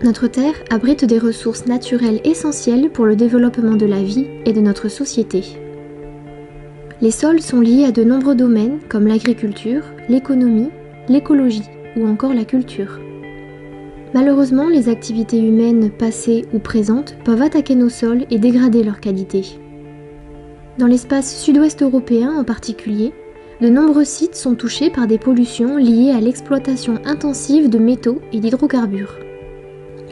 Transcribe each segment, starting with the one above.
Notre Terre abrite des ressources naturelles essentielles pour le développement de la vie et de notre société. Les sols sont liés à de nombreux domaines comme l'agriculture, l'économie, l'écologie ou encore la culture. Malheureusement, les activités humaines passées ou présentes peuvent attaquer nos sols et dégrader leur qualité. Dans l'espace sud-ouest européen en particulier, de nombreux sites sont touchés par des pollutions liées à l'exploitation intensive de métaux et d'hydrocarbures.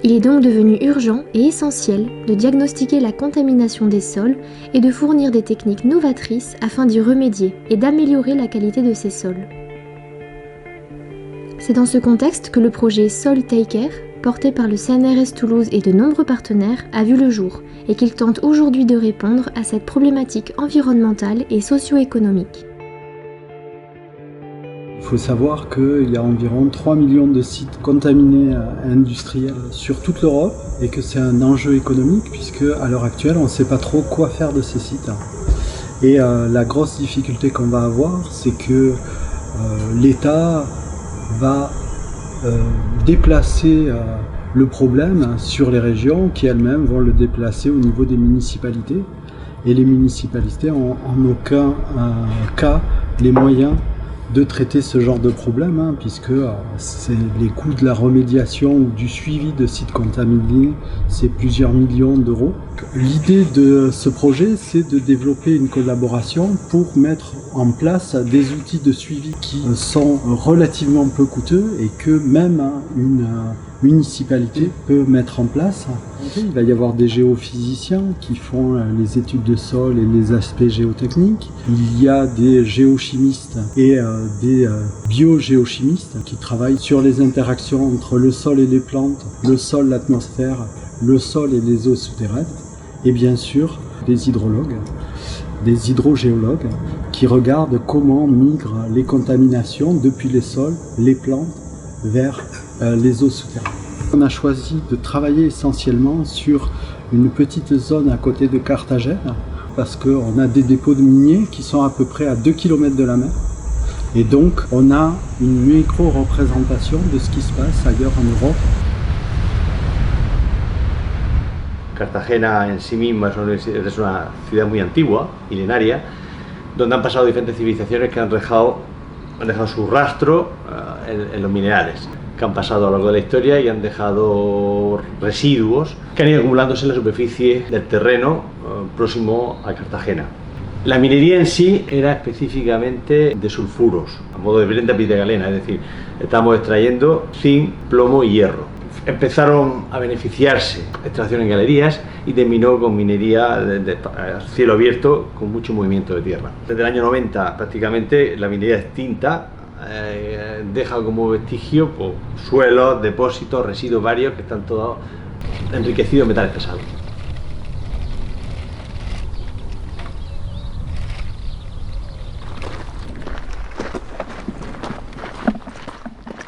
Il est donc devenu urgent et essentiel de diagnostiquer la contamination des sols et de fournir des techniques novatrices afin d'y remédier et d'améliorer la qualité de ces sols. C'est dans ce contexte que le projet Soil Take-Care, porté par le CNRS Toulouse et de nombreux partenaires, a vu le jour et qu'il tente aujourd'hui de répondre à cette problématique environnementale et socio-économique. Il faut savoir qu'il y a environ 3 millions de sites contaminés industriels sur toute l'Europe et que c'est un enjeu économique puisque à l'heure actuelle on ne sait pas trop quoi faire de ces sites. Et la grosse difficulté qu'on va avoir, c'est que l'État va déplacer le problème sur les régions qui elles-mêmes vont le déplacer au niveau des municipalités. Et les municipalités n'ont en aucun cas les moyens de traiter ce genre de problème, puisque c'est les coûts de la remédiation ou du suivi de sites contaminés, c'est plusieurs millions d'euros. L'idée de ce projet, c'est de développer une collaboration pour mettre en place des outils de suivi qui sont relativement peu coûteux et que même une municipalité peut mettre en place. Il va y avoir des géophysiciens qui font les études de sol et les aspects géotechniques. Il y a des géochimistes et des biogéochimistes qui travaillent sur les interactions entre le sol et les plantes, le sol, l'atmosphère, le sol et les eaux souterraines. Et bien sûr, des hydrologues, des hydrogéologues qui regardent comment migrent les contaminations depuis les sols, les plantes, vers les eaux souterraines. On a choisi de travailler essentiellement sur une petite zone à côté de Carthagène parce qu'on a des dépôts de miniers qui sont à peu près à 2 km de la mer. Et donc on a une micro-représentation de ce qui se passe ailleurs en Europe. Cartagena en sí misma es una ciudad muy antigua, milenaria, donde han pasado diferentes civilizaciones que han dejado su rastro en los minerales, que han pasado a lo largo de la historia y han dejado residuos que han ido acumulándose en la superficie del terreno próximo a Cartagena. La minería en sí era específicamente de sulfuros, a modo de brenta galena, es decir, estamos extrayendo zinc, plomo y hierro. Empezaron a beneficiarse extracción en galerías y terminó con minería de cielo abierto con mucho movimiento de tierra. Desde el año 90 prácticamente la minería extinta deja como vestigio pues, suelos, depósitos, residuos varios que están todos enriquecidos en metales pesados.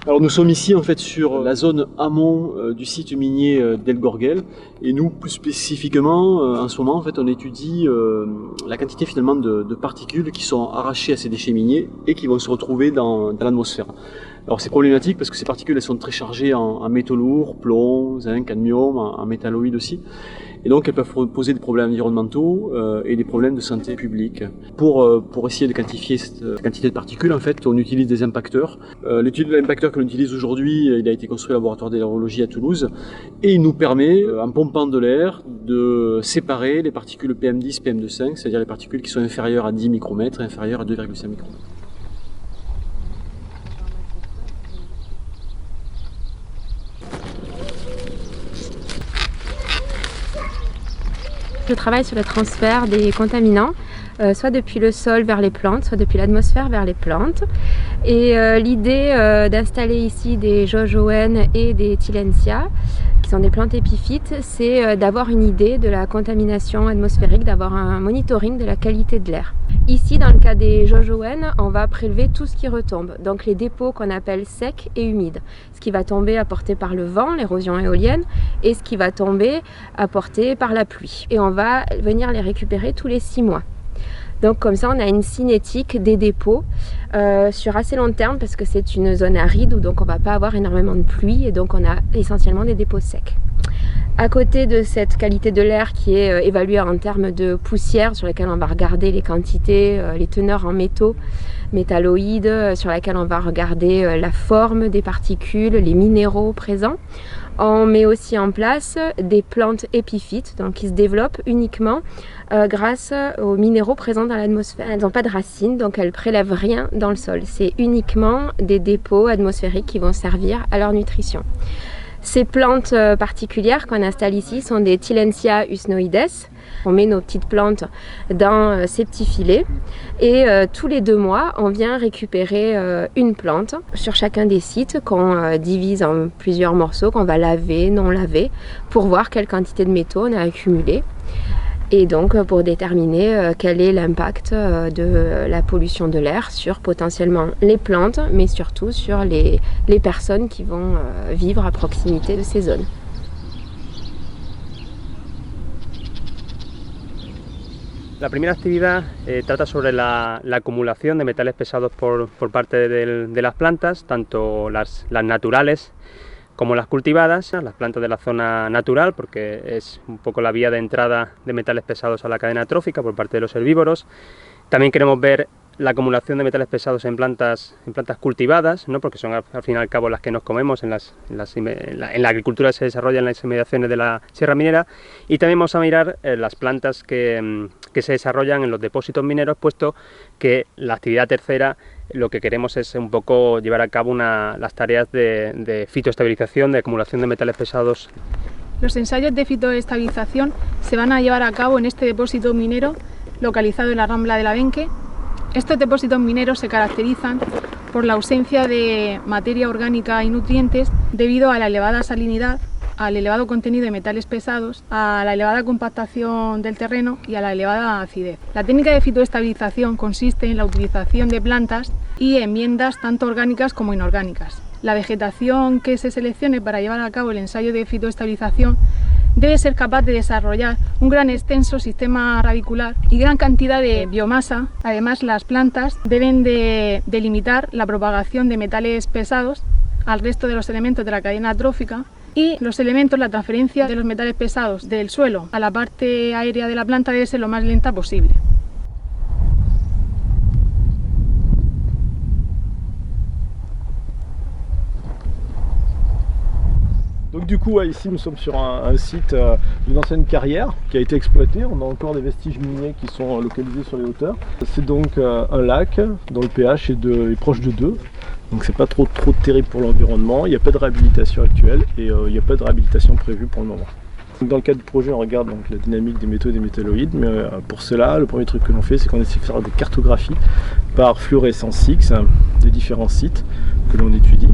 Alors nous sommes ici en fait sur la zone amont du site minier d'El Gorguel et nous plus spécifiquement en ce moment en fait on étudie la quantité finalement de particules qui sont arrachées à ces déchets miniers et qui vont se retrouver dans l'atmosphère. Alors c'est problématique parce que ces particules elles sont très chargées en métaux lourds, plomb, zinc, cadmium, en métalloïdes aussi. Et donc elles peuvent poser des problèmes environnementaux et des problèmes de santé publique. Pour essayer de quantifier cette quantité de particules, en fait, on utilise des impacteurs. L'étude de l'impacteur que l'on utilise aujourd'hui, il a été construit au laboratoire d'aérologie à Toulouse et il nous permet, en pompant de l'air, de séparer les particules PM10, PM2,5, c'est-à-dire les particules qui sont inférieures à 10 micromètres et inférieures à 2,5 micromètres. Je travaille sur le transfert des contaminants, soit depuis le sol vers les plantes, soit depuis l'atmosphère vers les plantes. Et l'idée d'installer ici des jojoènes et des tillandsia, qui sont des plantes épiphytes, c'est d'avoir une idée de la contamination atmosphérique, d'avoir un monitoring de la qualité de l'air. Ici, dans le cas des jojoènes, on va prélever tout ce qui retombe, donc les dépôts qu'on appelle secs et humides. Ce qui va tomber apporté par le vent, l'érosion éolienne, et ce qui va tomber apporté par la pluie. Et on va venir les récupérer tous les 6 mois. Donc comme ça on a une cinétique des dépôts sur assez long terme parce que c'est une zone aride où donc on ne va pas avoir énormément de pluie et donc on a essentiellement des dépôts secs. À côté de cette qualité de l'air qui est évaluée en termes de poussière sur lesquelles on va regarder les quantités, les teneurs en métaux, métalloïdes, sur laquelle on va regarder la forme des particules, les minéraux présents. On met aussi en place des plantes épiphytes, donc qui se développent uniquement grâce aux minéraux présents dans l'atmosphère. Elles n'ont pas de racines, donc elles ne prélèvent rien dans le sol. C'est uniquement des dépôts atmosphériques qui vont servir à leur nutrition. Ces plantes particulières qu'on installe ici sont des Tillandsia usnoides. On met nos petites plantes dans ces petits filets et tous les 2 mois, on vient récupérer une plante sur chacun des sites qu'on divise en plusieurs morceaux, qu'on va laver, non laver, pour voir quelle quantité de métaux on a accumulé. Et donc pour déterminer quel est l'impact de la pollution de l'air sur potentiellement les plantes, mais surtout sur les personnes qui vont vivre à proximité de ces zones. La primera actividad trata sobre la acumulación de metales pesados por parte de las plantas, tanto las naturales como las cultivadas, las plantas de la zona natural, porque es un poco la vía de entrada de metales pesados a la cadena trófica por parte de los herbívoros. También queremos ver la acumulación de metales pesados en plantas cultivadas, ¿no? Porque son al fin y al cabo las que nos comemos en la agricultura que se desarrolla en las inmediaciones de la Sierra Minera, y también vamos a mirar las plantas que se desarrollan en los depósitos mineros, puesto que la actividad tercera lo que queremos es un poco llevar a cabo las tareas de fitoestabilización, de acumulación de metales pesados. Los ensayos de fitoestabilización se van a llevar a cabo en este depósito minero localizado en la Rambla de la Benque. Estos depósitos mineros se caracterizan por la ausencia de materia orgánica y nutrientes debido a la elevada salinidad, al elevado contenido de metales pesados, a la elevada compactación del terreno y a la elevada acidez. La técnica de fitoestabilización consiste en la utilización de plantas y enmiendas tanto orgánicas como inorgánicas. La vegetación que se seleccione para llevar a cabo el ensayo de fitoestabilización debe ser capaz de desarrollar un gran extenso sistema radicular y gran cantidad de biomasa. Además, las plantas deben de limitar la propagación de metales pesados al resto de los elementos de la cadena trófica, y los elementos, la transferencia de los metales pesados del suelo a la parte aérea de la planta debe ser lo más lenta posible. Donc du coup, ici nous sommes sur un site d'une ancienne carrière qui a été exploitée. On a encore des vestiges miniers qui sont localisés sur les hauteurs. C'est donc un lac dont le pH est proche de 2. Donc c'est pas trop terrible pour l'environnement. Il n'y a pas de réhabilitation actuelle et il n'y a pas de réhabilitation prévue pour le moment. Dans le cadre du projet, on regarde donc la dynamique des métaux et des métalloïdes, mais pour cela, le premier truc que l'on fait, c'est qu'on essaie de faire des cartographies par fluorescence X des différents sites que l'on étudie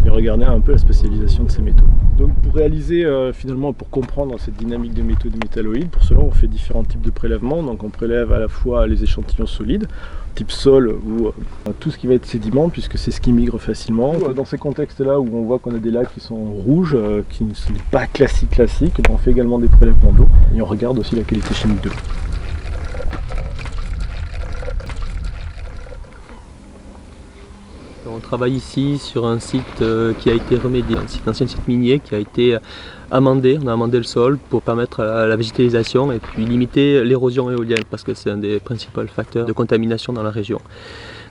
et regarder un peu la spécialisation de ces métaux. Donc pour réaliser, finalement, pour comprendre cette dynamique des métaux et des métalloïdes, pour cela on fait différents types de prélèvements. Donc on prélève à la fois les échantillons solides, type sol ou tout ce qui va être sédiment, puisque c'est ce qui migre facilement. Dans ces contextes-là où on voit qu'on a des lacs qui sont rouges, qui ne sont pas classiques, on fait également des prélèvements d'eau et on regarde aussi la qualité chimique de l'eau. On travaille ici sur un site qui a été remédié, un ancien site minier qui a été amendé. On a amendé le sol pour permettre la végétalisation et puis limiter l'érosion éolienne parce que c'est un des principaux facteurs de contamination dans la région.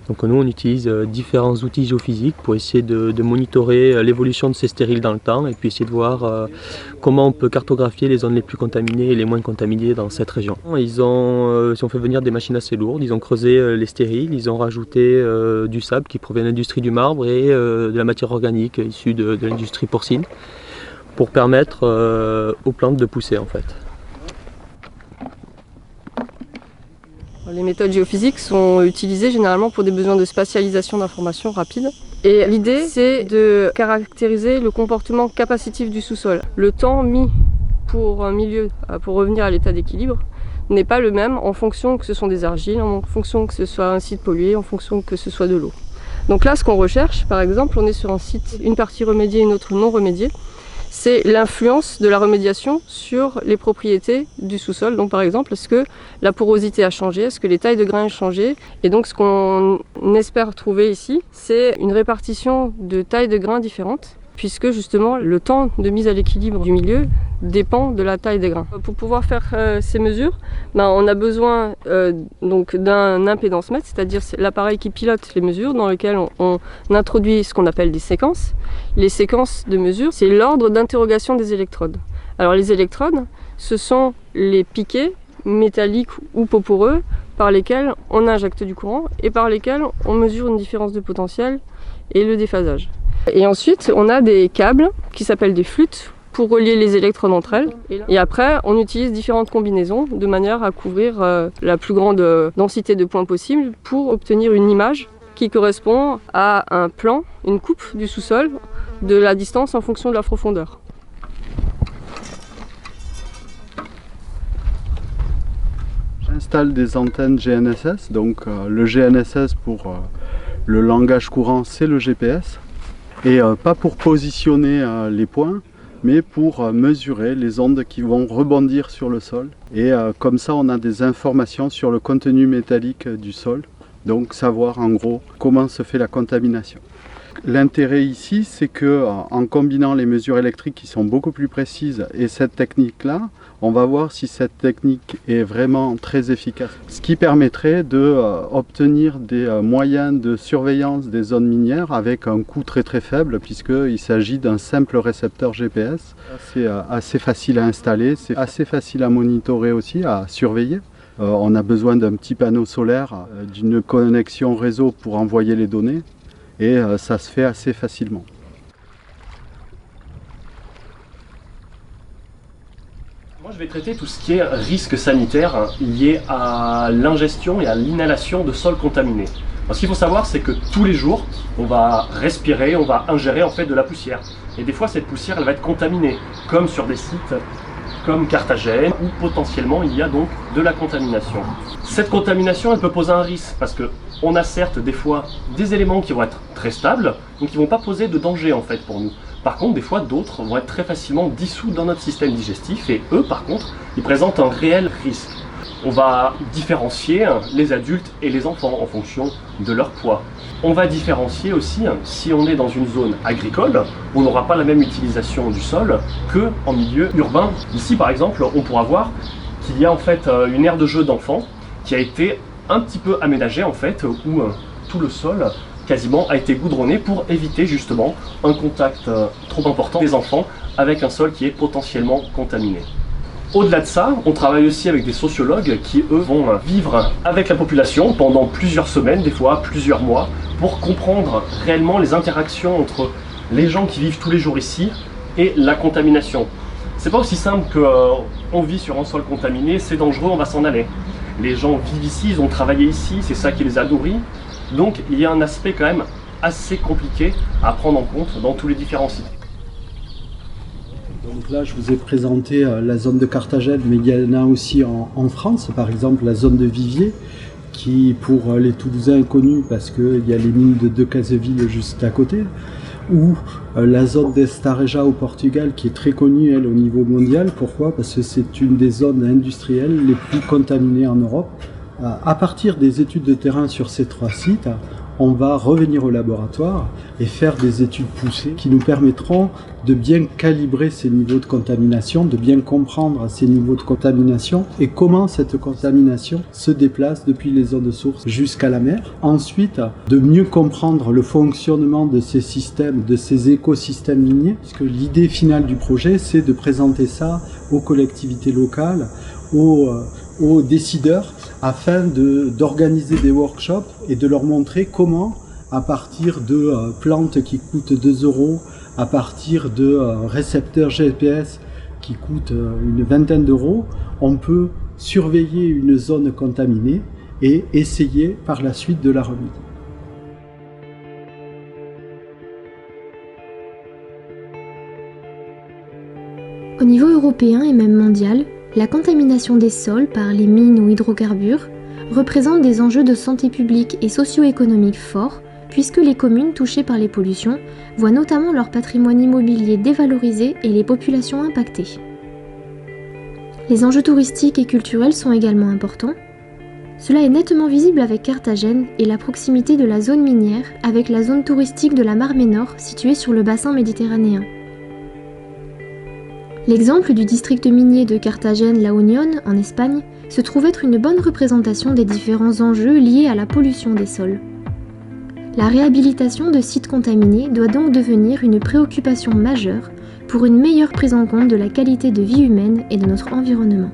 Donc nous on utilise différents outils géophysiques pour essayer de monitorer l'évolution de ces stériles dans le temps et puis essayer de voir comment on peut cartographier les zones les plus contaminées et les moins contaminées dans cette région. Ils ont fait venir des machines assez lourdes, ils ont creusé les stériles, ils ont rajouté du sable qui provient de l'industrie du marbre et de la matière organique issue de l'industrie porcine pour permettre aux plantes de pousser en fait. Les méthodes géophysiques sont utilisées généralement pour des besoins de spatialisation d'informations rapides. Et l'idée, c'est de caractériser le comportement capacitif du sous-sol. Le temps mis pour un milieu pour revenir à l'état d'équilibre n'est pas le même en fonction que ce sont des argiles, en fonction que ce soit un site pollué, en fonction que ce soit de l'eau. Donc là, ce qu'on recherche, par exemple, on est sur un site, une partie remédiée, une autre non remédiée. c'est l'influence de la remédiation sur les propriétés du sous-sol. Donc par exemple, est-ce que la porosité a changé, est-ce que les tailles de grains ont changé? Et donc ce qu'on espère trouver ici, c'est une répartition de tailles de grains différentes, puisque justement le temps de mise à l'équilibre du milieu dépend de la taille des grains. Pour pouvoir faire ces mesures, on a besoin donc d'un impédancemètre, c'est-à-dire l'appareil qui pilote les mesures, dans lequel on introduit ce qu'on appelle des séquences. Les séquences de mesures, c'est l'ordre d'interrogation des électrodes. Alors les électrodes, ce sont les piquets métalliques ou peau poreux par lesquels on injecte du courant et par lesquels on mesure une différence de potentiel et le déphasage. Et ensuite, on a des câbles qui s'appellent des flûtes pour relier les électrodes entre elles. Et après, on utilise différentes combinaisons de manière à couvrir la plus grande densité de points possible pour obtenir une image qui correspond à un plan, une coupe du sous-sol, de la distance en fonction de la profondeur. J'installe des antennes GNSS, donc le GNSS pour le langage courant, c'est le GPS. Et pas pour positionner les points, mais pour mesurer les ondes qui vont rebondir sur le sol. Et comme ça, on a des informations sur le contenu métallique du sol, donc savoir en gros comment se fait la contamination. L'intérêt ici, c'est que en combinant les mesures électriques qui sont beaucoup plus précises et cette technique-là, on va voir si cette technique est vraiment très efficace. Ce qui permettrait d'obtenir des moyens de surveillance des zones minières avec un coût très très faible, puisqu'il s'agit d'un simple récepteur GPS. C'est assez facile à installer, c'est assez facile à monitorer aussi, à surveiller. On a besoin d'un petit panneau solaire, d'une connexion réseau pour envoyer les données. Et ça se fait assez facilement. Moi je vais traiter tout ce qui est risque sanitaire lié à l'ingestion et à l'inhalation de sols contaminés. Alors, ce qu'il faut savoir, c'est que tous les jours, on va respirer, on va ingérer en fait de la poussière. Et des fois cette poussière elle va être contaminée, comme sur des sites comme Carthagène, où potentiellement il y a donc de la contamination. Cette contamination elle peut poser un risque, parce que on a certes des fois des éléments qui vont être très stables, donc qui ne vont pas poser de danger en fait pour nous. Par contre, des fois d'autres vont être très facilement dissous dans notre système digestif et eux par contre, ils présentent un réel risque. On va différencier les adultes et les enfants en fonction de leur poids. On va différencier aussi si on est dans une zone agricole, on n'aura pas la même utilisation du sol qu'en milieu urbain. Ici par exemple, on pourra voir qu'il y a en fait une aire de jeu d'enfants qui a été un petit peu aménagé en fait, où tout le sol quasiment a été goudronné pour éviter justement un contact trop important des enfants avec un sol qui est potentiellement contaminé. Au-delà de ça, on travaille aussi avec des sociologues qui eux vont vivre avec la population pendant plusieurs semaines, des fois plusieurs mois, pour comprendre réellement les interactions entre les gens qui vivent tous les jours ici et la contamination. C'est pas aussi simple que on vit sur un sol contaminé, c'est dangereux, on va s'en aller. Les gens vivent ici, ils ont travaillé ici, c'est ça qui les a nourris. Donc il y a un aspect quand même assez compliqué à prendre en compte dans tous les différents sites. Donc là je vous ai présenté la zone de Carthagène, mais il y en a aussi en France, par exemple la zone de Viviers, qui pour les Toulousains est connue parce qu'il y a les mines de Decazeville juste à côté, ou la zone d'Estareja au Portugal qui est très connue elle au niveau mondial. Pourquoi? Parce que c'est une des zones industrielles les plus contaminées en Europe. À partir des études de terrain sur ces trois sites, on va revenir au laboratoire et faire des études poussées qui nous permettront de bien calibrer ces niveaux de contamination, de bien comprendre ces niveaux de contamination et comment cette contamination se déplace depuis les zones de source jusqu'à la mer. Ensuite, de mieux comprendre le fonctionnement de ces systèmes, de ces écosystèmes miniers, puisque l'idée finale du projet, c'est de présenter ça aux collectivités locales, aux décideurs, afin d'organiser des workshops et de leur montrer comment, à partir de plantes qui coûtent 2 €, à partir de récepteurs GPS qui coûtent une vingtaine d'euros, on peut surveiller une zone contaminée et essayer par la suite de la remédier. Au niveau européen et même mondial, la contamination des sols par les mines ou hydrocarbures représente des enjeux de santé publique et socio-économique forts, puisque les communes touchées par les pollutions voient notamment leur patrimoine immobilier dévalorisé et les populations impactées. Les enjeux touristiques et culturels sont également importants. Cela est nettement visible avec Carthagène et la proximité de la zone minière avec la zone touristique de la Mar Menor située sur le bassin méditerranéen. L'exemple du district minier de Carthagène-La Unión en Espagne se trouve être une bonne représentation des différents enjeux liés à la pollution des sols. La réhabilitation de sites contaminés doit donc devenir une préoccupation majeure pour une meilleure prise en compte de la qualité de vie humaine et de notre environnement.